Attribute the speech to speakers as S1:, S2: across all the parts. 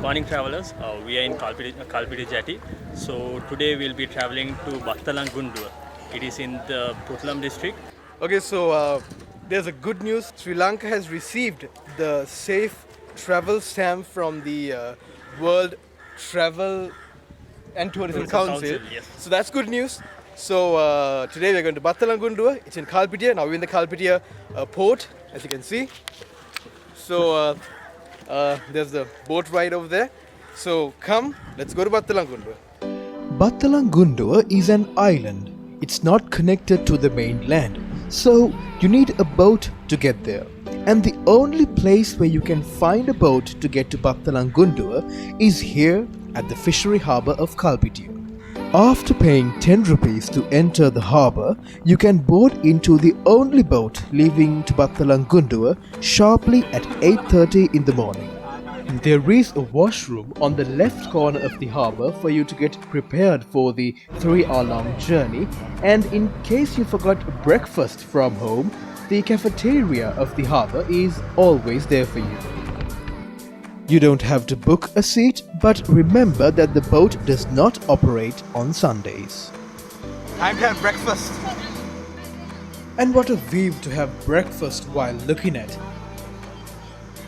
S1: morning travelers. We are in Kalpiti Jetty. So today we'll be traveling to Baththalangunduwa. It is in the Putlam district.
S2: Okay, so there's a good news. Sri Lanka has received the safe travel stamp from the World Travel and Tourism Council.
S1: Yes.
S2: So that's good news. So today we're going to Baththalangunduwa. It's in Kalpitiya. Now we're in the Kalpitiya port, as you can see. So there's the boat ride over there. So come, let's go to Baththalangunduwa.
S3: Baththalangunduwa is an island. It's not connected to the mainland, so you need a boat to get there. And the only place where you can find a boat to get to Baththalangunduwa is here at the fishery harbour of Kalpitiya. After paying 10 rupees to enter the harbour, you can board into the only boat leaving to Baththalangunduwa sharply at 8:30 in the morning. There is a washroom on the left corner of the harbour for you to get prepared for the 3-hour-long journey, and in case you forgot breakfast from home, the cafeteria of the harbour is always there for you. You don't have to book a seat, but remember that the boat does not operate on Sundays.
S2: Time to have breakfast.
S3: And what a view to have breakfast while looking at.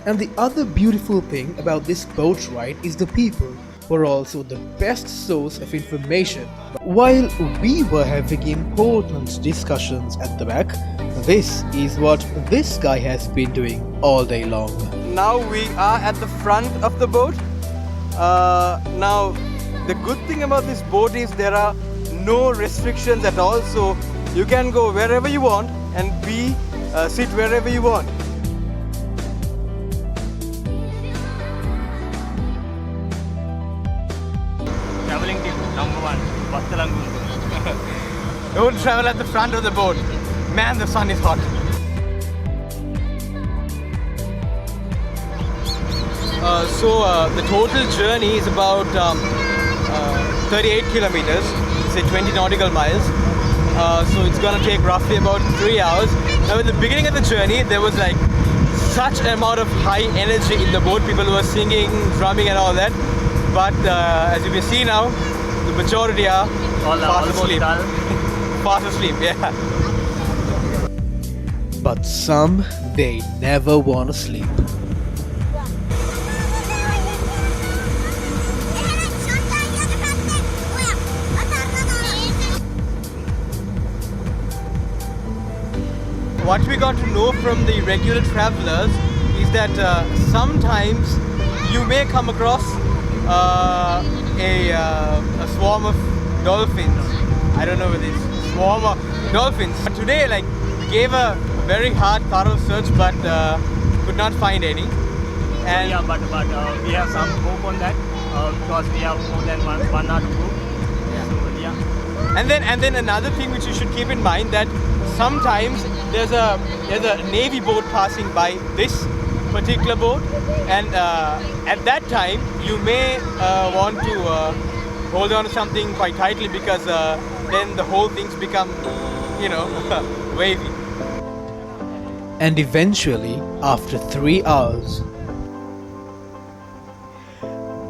S3: And the other beautiful thing about this boat ride is the people who are also the best source of information. While we were having important discussions at the back, this is what this guy has been doing all day long.
S2: Now we are at the front of the boat. Now the good thing about this boat is there are no restrictions at all, so you can go wherever you want and sit wherever you want.
S1: Traveling till number 1, Baththalangunduwa.
S2: Don't travel at the front of the boat. Man, the sun is hot. The total journey is about 38 kilometers, say 20 nautical miles. So it's gonna take roughly about 3 hours. Now at the beginning of the journey, there was like such an amount of high energy in the boat. People were singing, drumming and all that. But as you can see now, the majority are fast asleep. Fast asleep, yeah.
S3: But some, they never want to sleep.
S2: What we got to know from the regular travelers is that sometimes you may come across a swarm of dolphins. I don't know whether it's swarm or dolphins. But today, like, we gave a very hard, thorough search, but could not find any. And
S1: Yeah, but we have some hope on that because we have more than one hour to go.
S2: Yeah.
S1: So, yeah.
S2: And then another thing which you should keep in mind that sometimes there's a navy boat passing by this particular boat, and at that time you may want to hold on to something quite tightly because then the whole thing's become, wavy.
S3: And eventually, after 3 hours,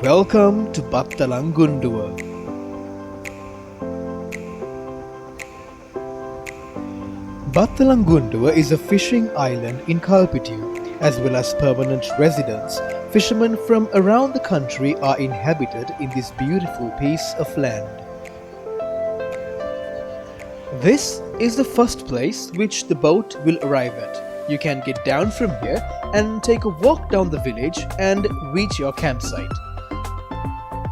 S3: welcome to Baththalangunduwa. Baththalangunduwa is a fishing island in Kalpitiya. As well as permanent residents, fishermen from around the country are inhabited in this beautiful piece of land. This is the first place which the boat will arrive at. You can get down from here and take a walk down the village and reach your campsite.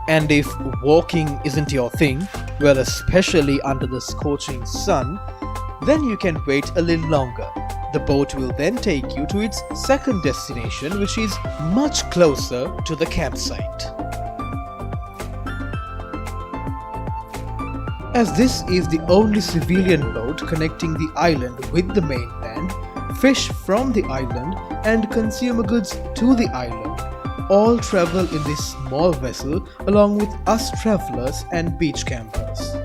S3: And if walking isn't your thing, well, especially under the scorching sun, then you can wait a little longer. The boat will then take you to its second destination, which is much closer to the campsite. As this is the only civilian boat connecting the island with the mainland, fish from the island and consumer goods to the island all travel in this small vessel along with us travelers and beach campers.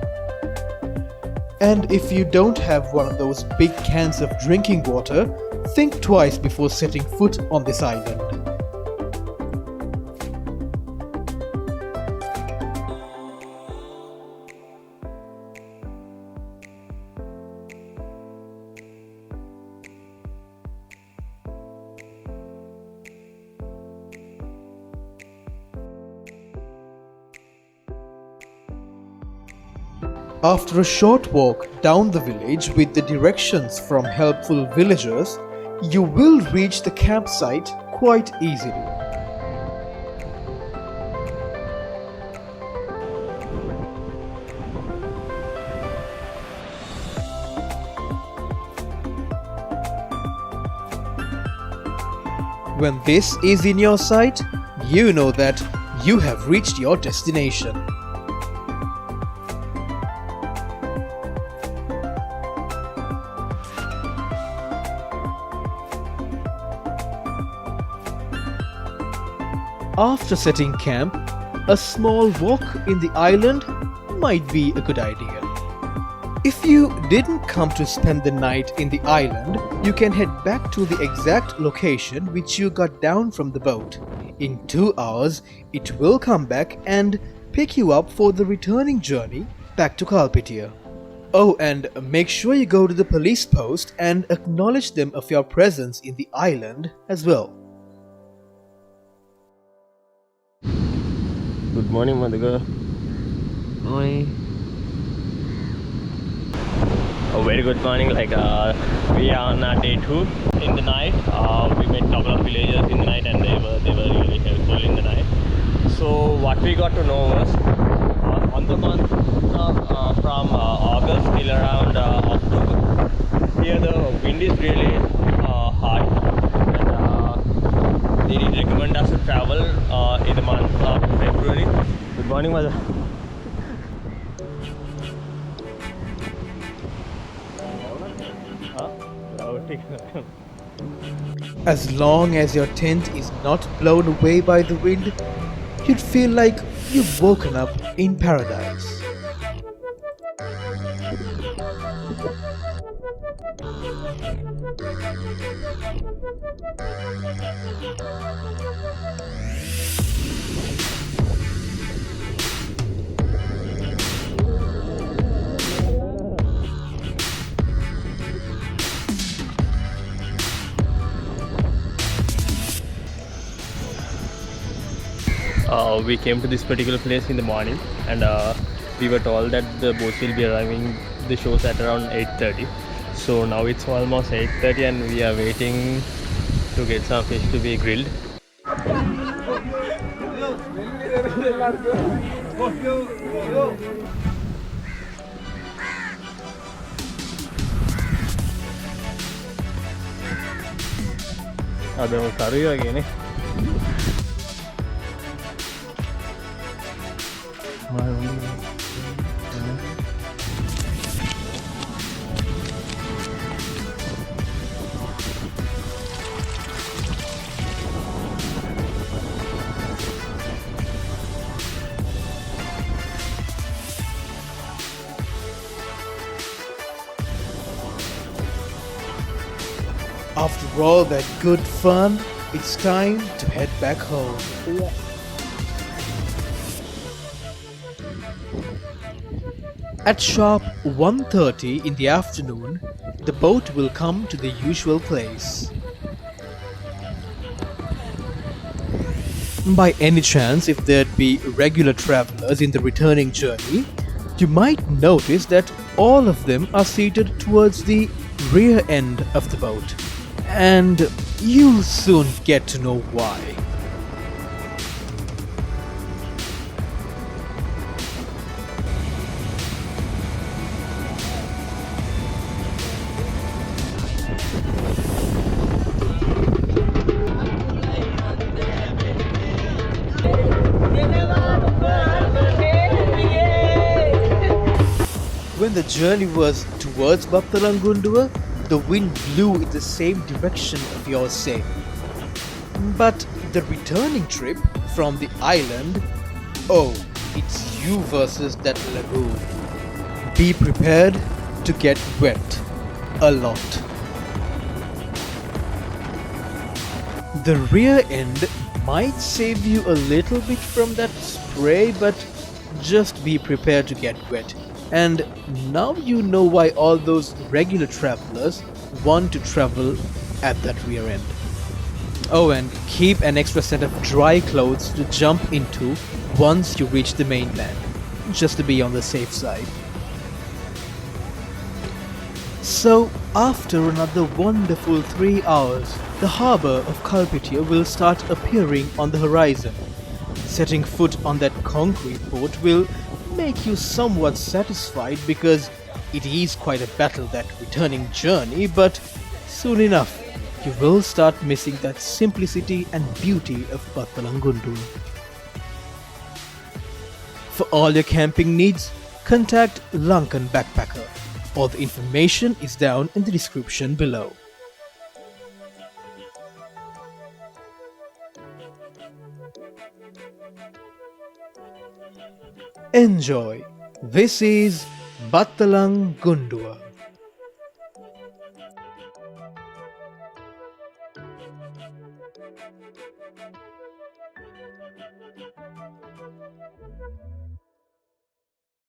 S3: And if you don't have one of those big cans of drinking water, think twice before setting foot on this island. After a short walk down the village with the directions from helpful villagers, you will reach the campsite quite easily. When this is in your sight, you know that you have reached your destination. After setting camp, a small walk in the island might be a good idea. If you didn't come to spend the night in the island, you can head back to the exact location which you got down from the boat. In 2 hours, it will come back and pick you up for the returning journey back to Kalpitia. Oh, and make sure you go to the police post and acknowledge them of your presence in the island as well.
S4: Good morning, Madhuga.
S5: Morning.
S4: A very good morning. We are on day 2 in the night. We met a couple of villagers in the night, and they were really helpful in the night. So what we got to know was on the month from August till around October, here the wind is really high, and they did recommend us to travel in the month of February. Good morning, Madhu.
S3: As long as your tent is not blown away by the wind, you'd feel like you've woken up in paradise.
S4: We came to this particular place in the morning, and we were told that the boats will be arriving the shows at around 8:30. So now it's almost 8:30 and we are waiting to get some fish to be grilled. Adamo curry again.
S3: After all that good fun, it's time to head back home. At sharp 1:30 in the afternoon, the boat will come to the usual place. By any chance, if there'd be regular travelers in the returning journey, you might notice that all of them are seated towards the rear end of the boat. And you'll soon get to know why. When the journey was towards Baththalangunduwa, the wind blew in the same direction of your sail. But the returning trip from the island, oh, it's you versus that lagoon. Be prepared to get wet a lot. The rear end might save you a little bit from that spray, but just be prepared to get wet. And now you know why all those regular travelers want to travel at that rear end. Oh, and keep an extra set of dry clothes to jump into once you reach the mainland, just to be on the safe side. So, after another wonderful 3 hours, the harbour of Kalpitia will start appearing on the horizon. Setting foot on that concrete boat will make you somewhat satisfied because it is quite a battle, that returning journey, but soon enough you will start missing that simplicity and beauty of Baththalangunduwa. For all your camping needs, contact Lankan Backpacker. All the information is down in the description below. Enjoy. This is Baththalangunduwa.